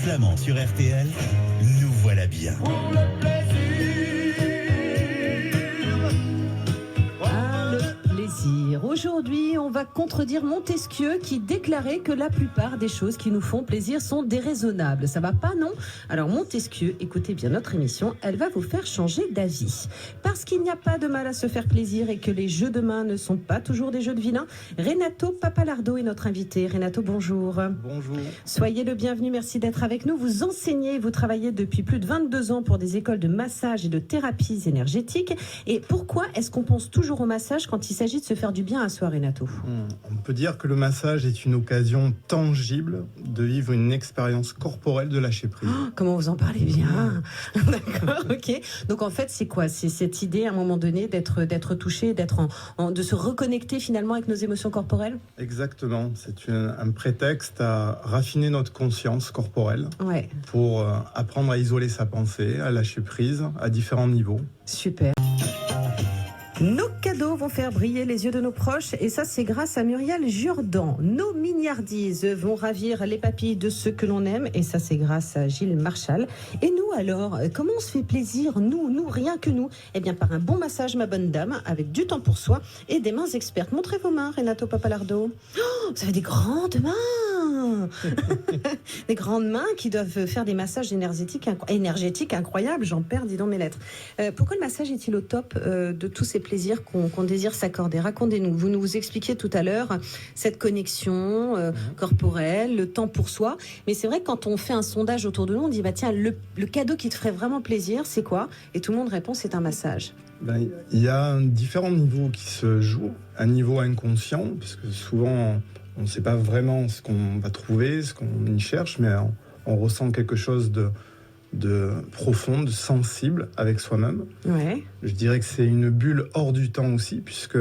Flamand sur RTL, nous voilà bien. Pour le plaisir. Aujourd'hui, on va contredire Montesquieu qui déclarait que la plupart des choses qui nous font plaisir sont déraisonnables. Ça va pas, non? Alors Montesquieu, écoutez bien notre émission, elle va vous faire changer d'avis. Parce qu'il n'y a pas de mal à se faire plaisir et que les jeux de main ne sont pas toujours des jeux de vilains, Renato Pappalardo est notre invité. Renato, bonjour. Bonjour. Soyez le bienvenu, merci d'être avec nous. Vous enseignez, vous travaillez depuis plus de 22 ans pour des écoles de massage et de thérapies énergétiques. Et pourquoi est-ce qu'on pense toujours au massage quand il s'agit de se faire du bien à soi, Renato? On peut dire que le massage est une occasion tangible de vivre une expérience corporelle de lâcher prise. Oh, comment vous en parlez bien. D'accord, ok. Donc en fait, c'est quoi? C'est cette idée à un moment donné d'être touché, de se reconnecter finalement avec nos émotions corporelles? Exactement. C'est un prétexte à raffiner notre conscience corporelle pour apprendre à isoler sa pensée, à lâcher prise à différents niveaux. Super. Nos cadeaux vont faire briller les yeux de nos proches et ça c'est grâce à Muriel Jourdan. Nos mignardises vont ravir les papilles de ceux que l'on aime et ça c'est grâce à Gilles Marchal. Et nous alors, comment on se fait plaisir, nous, rien que nous? Eh bien par un bon massage ma bonne dame, avec du temps pour soi et des mains expertes. Montrez vos mains Renato Pappalardo. Oh, vous avez des grandes mains. Des grandes mains qui doivent faire des massages énergétiques incroyables. J'en perds, dis donc mes lettres. Pourquoi le massage est-il au top de tous ces plaisirs qu'on désire s'accorder? Racontez-nous. Vous nous expliquiez tout à l'heure cette connexion corporelle, le temps pour soi. Mais c'est vrai que quand on fait un sondage autour de nous, on dit bah tiens, le cadeau qui te ferait vraiment plaisir, c'est quoi? Et tout le monde répond c'est un massage. Il y a différents niveaux qui se jouent. Un niveau inconscient, parce que souvent on ne sait pas vraiment ce qu'on va trouver, ce qu'on y cherche, mais on ressent quelque chose de profond, de sensible avec soi-même. Ouais. Je dirais que c'est une bulle hors du temps aussi, puisque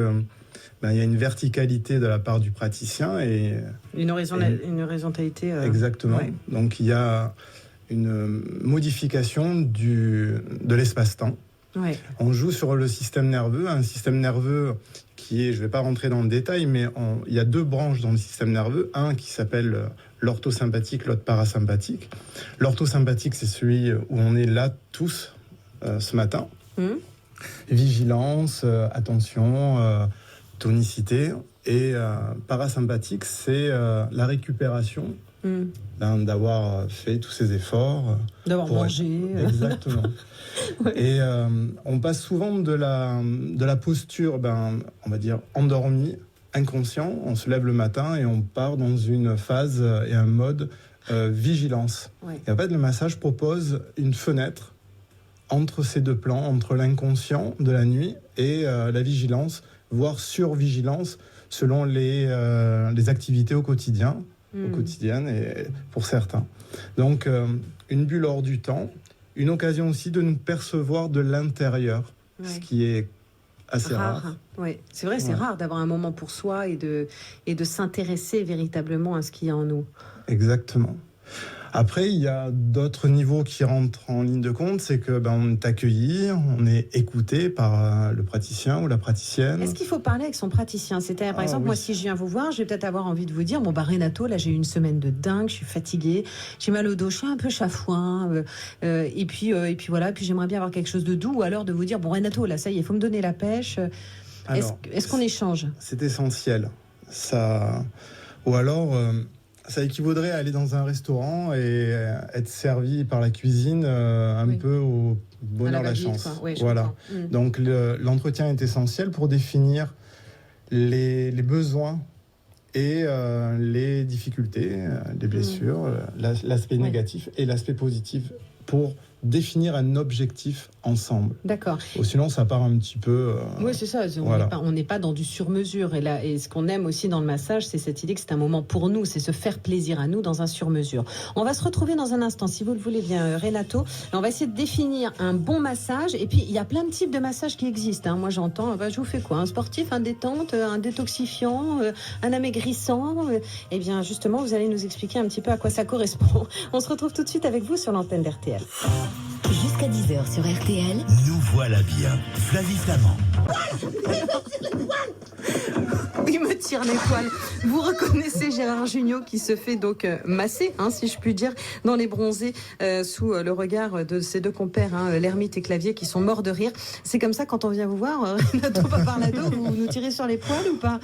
il y a une verticalité de la part du praticien et une horizontalité. Exactement. Ouais. Donc il y a une modification de l'espace-temps. Ouais. On joue sur le système nerveux, un système nerveux qui est, je ne vais pas rentrer dans le détail, mais il y a deux branches dans le système nerveux, un qui s'appelle l'orthosympathique, l'autre parasympathique. L'orthosympathique, c'est celui où on est là tous ce matin. Vigilance, attention, tonicité. Et parasympathique, c'est la récupération d'avoir fait tous ces efforts. D'avoir mangé. Exactement. Ouais. Et on passe souvent de la posture, on va dire, endormie, inconscient. On se lève le matin et on part dans une phase et un mode vigilance. Ouais. Et en fait, le massage propose une fenêtre entre ces deux plans, entre l'inconscient de la nuit et la vigilance, voire survigilance, selon les activités quotidiennes et pour certains. Donc, une bulle hors du temps, une occasion aussi de nous percevoir de l'intérieur, ce qui est assez rare. Oui, c'est vrai, c'est rare d'avoir un moment pour soi et de s'intéresser véritablement à ce qu'il y a en nous. Exactement. Après, il y a d'autres niveaux qui rentrent en ligne de compte, c'est que on est accueilli, on est écouté par le praticien ou la praticienne. Est-ce qu'il faut parler avec son praticien? C'est-à-dire, par exemple, moi, si je viens vous voir, je vais peut-être avoir envie de vous dire, Renato, là, j'ai eu une semaine de dingue, je suis fatiguée, j'ai mal au dos, je suis un peu chafouin, et puis voilà, puis j'aimerais bien avoir quelque chose de doux, ou alors de vous dire, Renato, là, ça y est, il faut me donner la pêche. Est-ce qu'on échange? C'est essentiel. Ça, ou alors. Ça équivaudrait à aller dans un restaurant et être servi par la cuisine un peu au bonheur, la chance. Oui, voilà. Donc l'entretien est essentiel pour définir les besoins et les difficultés, les blessures, l'aspect négatif et l'aspect positif pour définir un objectif ensemble. D'accord. Sinon, ça part un petit peu... oui, c'est ça. On n'est pas dans du sur-mesure. Et ce qu'on aime aussi dans le massage, c'est cette idée que c'est un moment pour nous, c'est se faire plaisir à nous dans un sur-mesure. On va se retrouver dans un instant, si vous le voulez bien, Renato. On va essayer de définir un bon massage. Et puis, il y a plein de types de massages qui existent. Moi, j'entends, je vous fais quoi? Un sportif, un détente, un détoxifiant, un amaigrissant. Eh bien, justement, vous allez nous expliquer un petit peu à quoi ça correspond. On se retrouve tout de suite avec vous sur l'antenne d'RTL. Jusqu'à 10h sur RTL. Nous voilà bien. Flavie Flamand. Il me tire les poils. Vous reconnaissez Gérard Jugnot qui se fait donc masser, si je puis dire, dans les bronzés sous le regard de ses deux compères, l'ermite et Clavier, qui sont morts de rire. C'est comme ça quand on vient vous voir, Renato Paparlado, vous nous tirez sur les poils ou pas?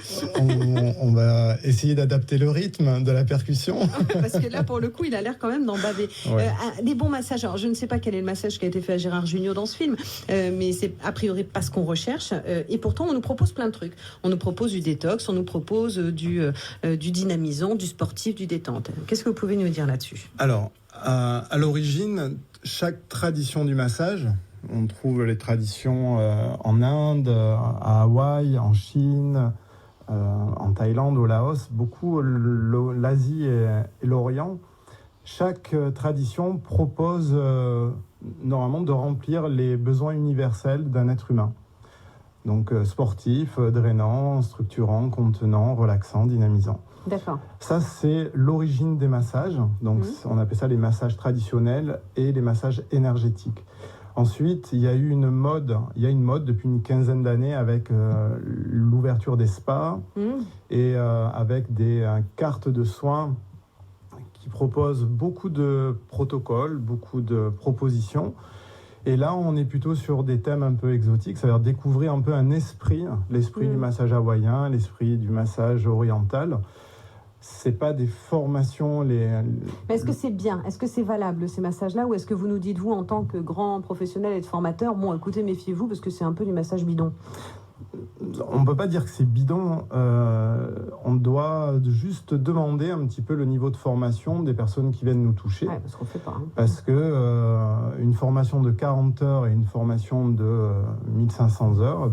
On va essayer d'adapter le rythme de la percussion. Parce que là, pour le coup, il a l'air quand même d'en baver. Ouais. Les bons massages, alors je ne sais pas quel est le massage qui a été fait à Gérard Jugnot dans ce film, mais c'est a priori pas ce qu'on recherche. Et pourtant, on nous propose plein de trucs. On nous propose du détox, on nous propose du dynamisant, du sportif, du détente. Qu'est-ce que vous pouvez nous dire là-dessus? Alors, à l'origine, chaque tradition du massage, on trouve les traditions en Inde, à Hawaï, en Chine, en Thaïlande, au Laos, beaucoup l'Asie et l'Orient. Chaque tradition propose normalement de remplir les besoins universels d'un être humain. Donc sportif, drainant, structurant, contenant, relaxant, dynamisant. D'accord. Ça, c'est l'origine des massages. Donc on appelle ça les massages traditionnels et les massages énergétiques. Ensuite, il y a une mode depuis une quinzaine d'années avec l'ouverture des spas et avec des cartes de soins qui proposent beaucoup de protocoles, beaucoup de propositions. Et là, on est plutôt sur des thèmes un peu exotiques, c'est-à-dire découvrir un peu un esprit, l'esprit du massage hawaïen, l'esprit du massage oriental. C'est pas des formations. Mais est-ce que c'est bien? Est-ce que c'est valable ces massages-là? Ou est-ce que vous nous dites, vous, en tant que grand professionnel et de formateur, bon, écoutez, méfiez-vous parce que c'est un peu du massage bidon? On ne peut pas dire que c'est bidon. On doit juste demander un petit peu le niveau de formation des personnes qui viennent nous toucher. Ouais, parce qu'on fait pas. Parce que une formation de 40 heures et une formation de 1500 heures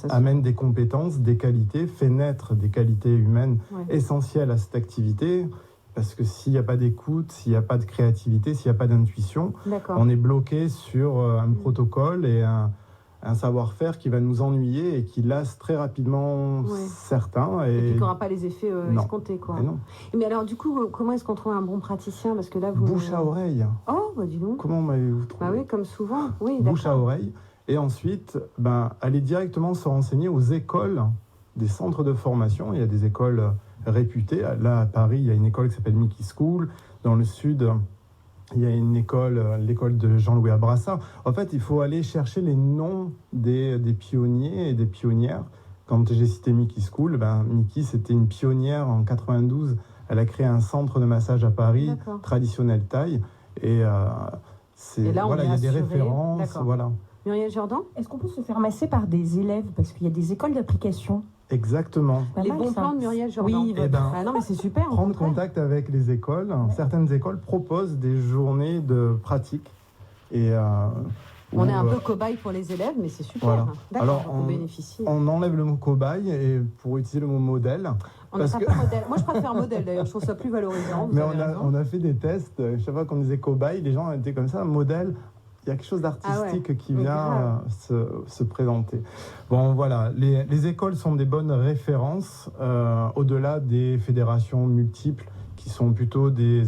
amène des compétences, des qualités, fait naître des qualités humaines essentielles à cette activité. Parce que s'il n'y a pas d'écoute, s'il n'y a pas de créativité, s'il n'y a pas d'intuition, on est bloqué sur un protocole et un savoir-faire qui va nous ennuyer et qui lasse très rapidement certains. Et qui n'aura pas les effets escomptés, quoi. Mais non. Mais alors, du coup, comment est-ce qu'on trouve un bon praticien? Parce que là, vous... Bouche à oreille. Oh, bah dis donc. Comment m'avez-vous trouvé? Bah oui, comme souvent. Oui, bouche à oreille. Et ensuite, aller directement se renseigner aux écoles, des centres de formation. Il y a des écoles réputées. Là, à Paris, il y a une école qui s'appelle Mickey School. Dans le sud, il y a une école, l'école de Jean-Louis Abrassard. En fait, il faut aller chercher les noms des pionniers et des pionnières. Quand j'ai cité Mickey School, Mickey, c'était une pionnière en 92. Elle a créé un centre de massage à Paris, traditionnel Thaï. Et là, il y a des références. Voilà. Muriel Jourdan, est-ce qu'on peut se faire masser par des élèves? Parce qu'il y a des écoles d'application. Exactement. Les bons plans de Muriel Jourdan. Oui, non, mais c'est super. Prendre contact avec les écoles. Certaines écoles proposent des journées de pratique. Et, on est un peu cobaye pour les élèves, mais c'est super. Voilà. D'accord, alors, on bénéficie. On enlève le mot cobaye et pour utiliser le mot modèle. On n'a pas modèle. Moi, je préfère modèle d'ailleurs. Je trouve ça plus valorisant. Mais on a fait des tests. Chaque fois qu'on disait cobaye, les gens étaient comme ça. Modèle. Il y a quelque chose d'artistique qui vient se présenter. Bon, voilà, les écoles sont des bonnes références au-delà des fédérations multiples qui sont plutôt des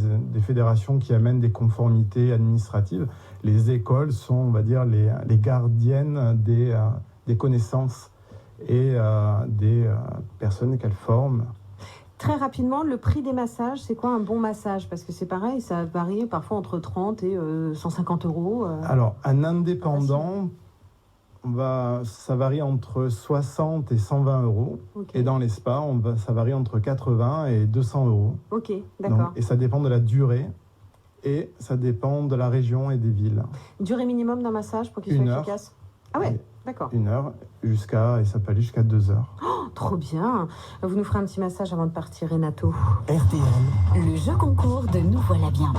fédérations qui amènent des conformités administratives. Les écoles sont, on va dire, les gardiennes des connaissances et des personnes qu'elles forment. Très rapidement, le prix des massages, c'est quoi un bon massage? Parce que c'est pareil, ça varie parfois entre 30 et 150 euros. Alors, un indépendant, ça varie entre 60 et 120 euros. Okay. Et dans les spas, ça varie entre 80 et 200 euros. Ok, d'accord. Et ça dépend de la durée et ça dépend de la région et des villes. Durée minimum d'un massage pour qu'il soit efficace? Ah ouais, d'accord. 1 heure, et ça peut aller jusqu'à 2 heures. Oh, trop bien. Vous nous ferez un petit massage avant de partir, Renato. RTL. Le jeu concours de Nous voilà bien.